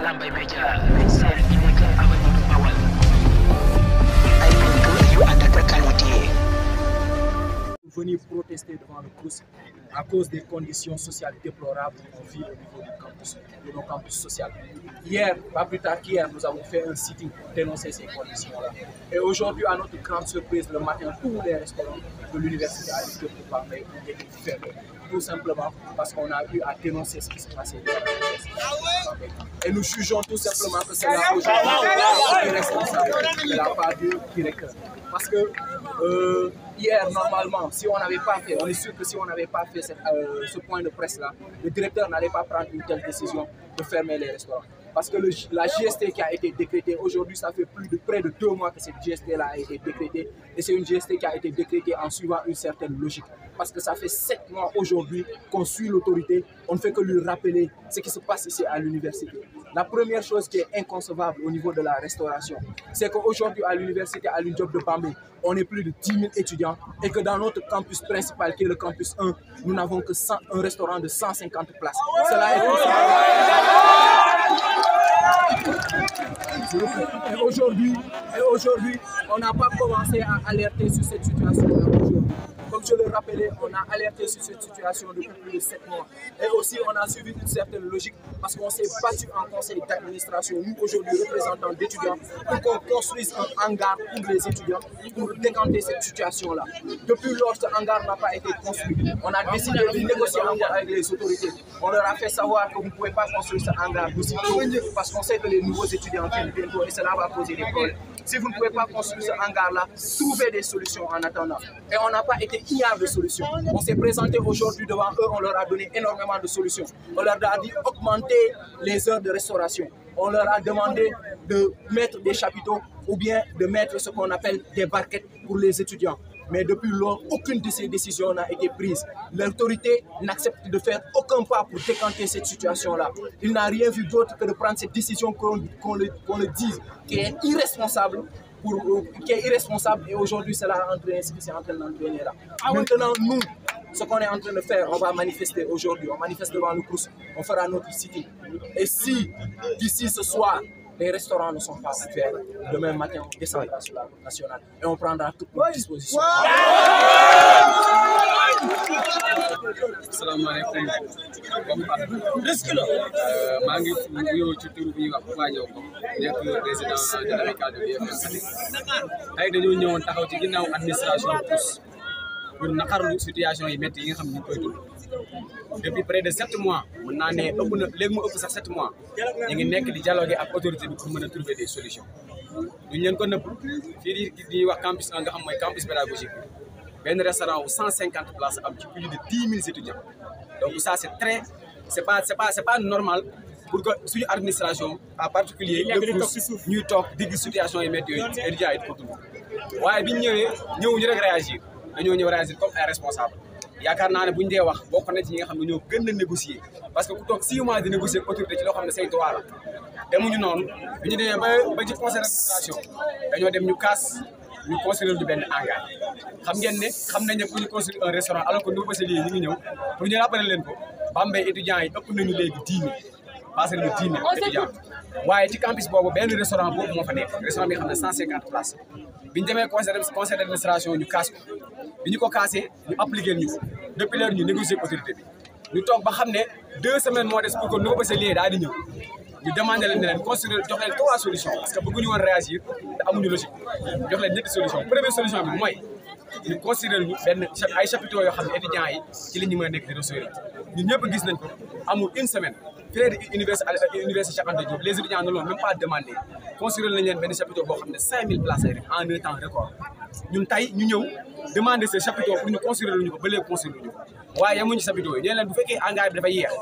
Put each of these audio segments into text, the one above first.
Lambaye Média seen unique avenue du Bawal ay buntu yu ànd ak qualité. Venir protester devant le CROUS à cause des conditions sociales déplorables qu'on vit au niveau du campus, de nos campus sociaux. Hier, pas plus tard qu'hier, nous avons fait un sitting pour dénoncer ces conditions-là. Et aujourd'hui, à notre grande surprise, le matin, tous les restaurants de l'université à l'Université de Bambey ont été fermés. Tout simplement parce qu'on a eu à dénoncer ce qui se passait dans l'université. Et nous jugeons tout simplement que c'est là aujourd'hui irresponsable de la part du directeur. Parce que hier, normalement, si on n'avait pas fait, on est sûr que si on n'avait pas fait ce point de presse-là, le directeur n'allait pas prendre une telle décision de fermer les restaurants. Parce que la GST qui a été décrétée, aujourd'hui, ça fait près de 2 mois que cette GST-là a été décrétée. Et c'est une GST qui a été décrétée en suivant une certaine logique. Parce que ça fait 7 mois aujourd'hui qu'on suit l'autorité, on ne fait que lui rappeler ce qui se passe ici à l'université. La première chose qui est inconcevable au niveau de la restauration, c'est qu'aujourd'hui à l'université à l'Université de Bambey, on est plus de 10 000 étudiants et que dans notre campus principal, qui est le campus 1, nous n'avons que un restaurant de 150 places. Cela est Et aujourd'hui, on n'a pas commencé à alerter sur cette situation-là aujourd'hui. Comme je le rappelais, on a alerté sur cette situation depuis plus de 7 mois. Et aussi, on a suivi une certaine logique parce qu'on s'est battu en conseil d'administration, nous aujourd'hui représentants d'étudiants, pour qu'on construise un hangar pour les étudiants, pour décanter cette situation-là. Depuis lors, ce hangar n'a pas été construit. On a décidé de négocier encore avec les autorités. On leur a fait savoir que vous ne pouvez pas construire ce hangar aussitôt parce qu'on sait que les nouveaux étudiants viennent bientôt et cela va poser des problèmes. Si vous ne pouvez pas construire ce hangar-là, trouvez des solutions en attendant. Et on n'a pas été ignorant de solutions. On s'est présenté aujourd'hui devant eux, on leur a donné énormément de solutions. On leur a dit augmenter les heures de restauration. On leur a demandé de mettre des chapiteaux ou bien de mettre ce qu'on appelle des barquettes pour les étudiants. Mais depuis lors, aucune de ces décisions n'a été prise. L'autorité n'accepte de faire aucun pas pour décanter cette situation-là. Il n'a rien vu d'autre que de prendre cette décision qu'on le dise, qui est irresponsable. Qui est irresponsable et aujourd'hui c'est ce qui s'est en train d'entraîner là. Maintenant nous, ce qu'on est en train de faire, on va manifester aujourd'hui, on manifeste devant le CROUS, on fera notre sitting. Et si d'ici ce soir, les restaurants ne sont pas ouverts, demain matin on descendra sur la route nationale et on prendra toutes nos dispositions. Asalaamaaleykum maa ngi nuyoo ci tur bi wax Wadio ko nekk président de l'amicale de l'UFM Fatick tey dañoo ñëwoon taxaw ci ginnaaw administration CROUS pour naqarlu situation yi métti yi nga xam ne ñu koy dund depuis près de 7 mois mën naa ne ëpp na léegi mu ëpp sax 7 mois ñu ngi nekk di dialoguer ak autorité bi pour mën a trouver des solutions duñ leen ko nëbb fii di wax campus nga xam mooy campus pédagogique benn restaurant wu 150 places am ci plus de 10 000 étudiants donc ça c'est pas normal pour que suñu administration en particulier le CROUS ñuy toog di gis situation yi métti yooyu étudiants yi di ko dund waaye biñ ñëwuñu rek réagir dañoo ñëw réagir comme ay responsable yaakaar naa ne buñ dee wax bokk na ci ñi nga xam ne ñoo gën a négocier parce que ku toog 6 mois di négocier ak autorité ci loo xam ne say droit la demuñu noonu bi ñu demee ba ci conseil d'administration dañoo dem ñu kaas ñu construire du benn hangar xam ngeen ne xam nañ ne pour ñu construire un restaurant alors que nos bacheliers ñu ngi ñëw pour ñu rappeler leen ko Bambey étudiants yi ëpp nañu léegi 10 000 passé nañu 10 000 étudiants waaye ci campus boobu benn restaurant boobu moo fa nekk restaurant bi nga xam ne 150 places bi ñu demee conseil d'administration ñu kaas ko bi ñu ko kaasee ñu appliqué ñu depuis l'heure ñu négocier autorité bi ñu toog ba xam ne 2 semaines moo des pour que nos bacheliers daal di ñëw ñu demandé leen ne leen construire jox leen 3 solutions parce que bëgguñu woon réagir te amuñu logique jox leen 2 solutions première solution bi mooy ñu construire ñu benn ay chapiteaux yoo xam ne étudiants yi ci la ñu mën a nekk di restaurer ñun ñëpp gis nañ ko amul une semaine fii di université Cheikh Anta Diop les étudiants ne l'ont même pas demandé construire nañ leen benn chapiteau boo xam ne 5000 places en un temps record ñun tey ñu ñëw demander ces chapiteaux pour ñu construire ñu ko ba léegi construire ñu ko waaye yemuñu chapiteaux yi ñu leen bu fekkee hangar bi dafa yéex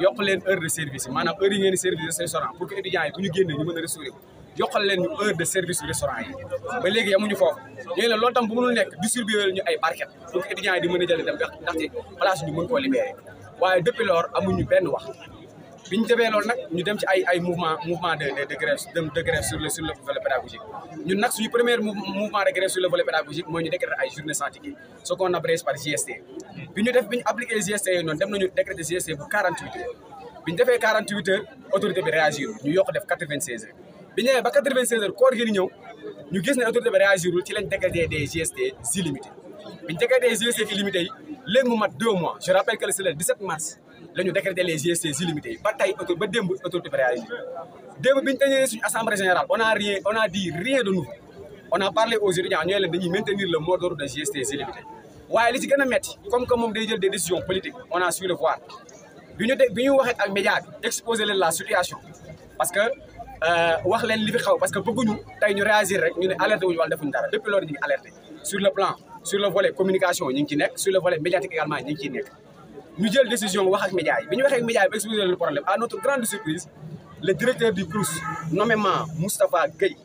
yokk leen heure de service yi maanaam heure yi ngeen di service restaurant pour que étudiants yi bu ñu génnee ñu mën a restaurer yokkal leen ñu heure de service restaurant yi ba léegi yemuñu foofu ñu leen loolu tam bu mënul nekk distribuer ñu ay barquettes pour que étudiants yi di mën a jël dem ndaxte place ñu mën koo libérer waaye depuis lors amuñu benn wax bi ñu defee loolu nag ñu dem ci ay mouvement de grève sur le volet pédagogique ñun nag suñu premier mouvement de grève sur le volet pédagogique mooy ñu décréter ay journée sans ticket ce qu'on abrège par GST bi ñu appliqué GST yooyu noonu dem nañu décréter GST bu 48 heures bi ñu defee 48 heures autorité bi réagir ñu yokk def 96 heures bi ñu ñëwee ba 96 heures koor gi di ñëw ñu gis ne autorité bi réagirul ci lañ décrété des GST illimités bi ñu décrété GST illimités yi léegi mu mat 2 mois je rappelle que c'est le 17 mars la ñu décrété les GST illimités yi ba tey ba démb autorité bi réagir démb bi ñu tëjee suñu assemblée générale on a dit rien de nouveau on a parlé aux étudiants ñooy leen dañuy maintenir le mot d'ordre de GST illimités waaye li ci gën a métti comme que moom day jël des décisions politiques on a su le voir bi ñu waxee ak média bi exposer leen la situation parce que wax leen li fi xaw parce que bëgguñu tey ñu réagir rek ñu ne alerté wuñu wala defuñu dara depuis loolu ñu ngi alerté sur le plan sur le volet communication ñu ngi ci nekk sur le volet médiatique également ñu ngi ciy nekk ñu jël décision wax ak média yi bi ñu waxee ak média yi ba exposer le problème à notre grande surprise le directeur du CROUS nommément Moustapha Gueye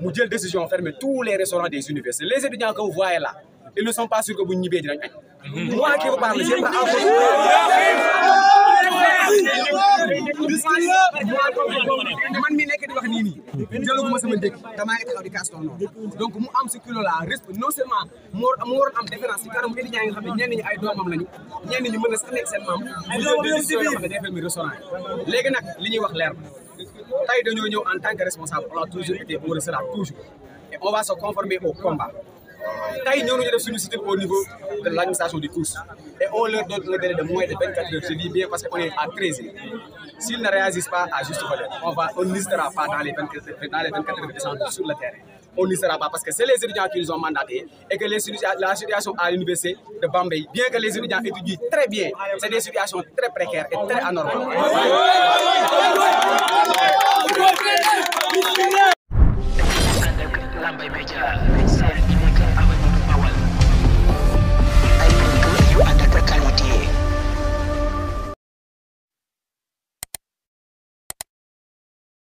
mu jël décision fermer tous les restaurants des universités les étudiants que vous voyez là ils ne sont pas sûrs que bu ñu ñibbee dinañ añ. moi qui vous parle j'ai pas man mi nekk di wax nii jëlaguma sama dëkk damaa ngi taxaw di casse ton nom donc mu am ce kilo là respect non seulement mu waroon am différence ci kanam étudiants yi nga xam ne ñenn ñi ay doomam lañu ñenn ñi mën na sax nekk seen maam mu jël décision yoo xam ne day fermer restaurant yi léegi nag li ñuy wax leer na tey dañoo ñëw en tant que responsable on a toujours été on le sera toujours et on va se conformer au combat tey ñoo ñu def suñu site au niveau de l'administration du CROUS et on leur donne un délai de moins de 24 heures je dis bien parce qu'on est à 13 heures s'ils ne réagissent pas à juste valeur on n'hésitera pas dans les 24 heures de descendre sur le terrain on n'hésitera pas parce que c'est les étudiants qui nous ont mandatés et que la situation à l'université de Bambey bien que les étudiants étudient très bien c'est des situations très précaires et très anormales. Lambaye Média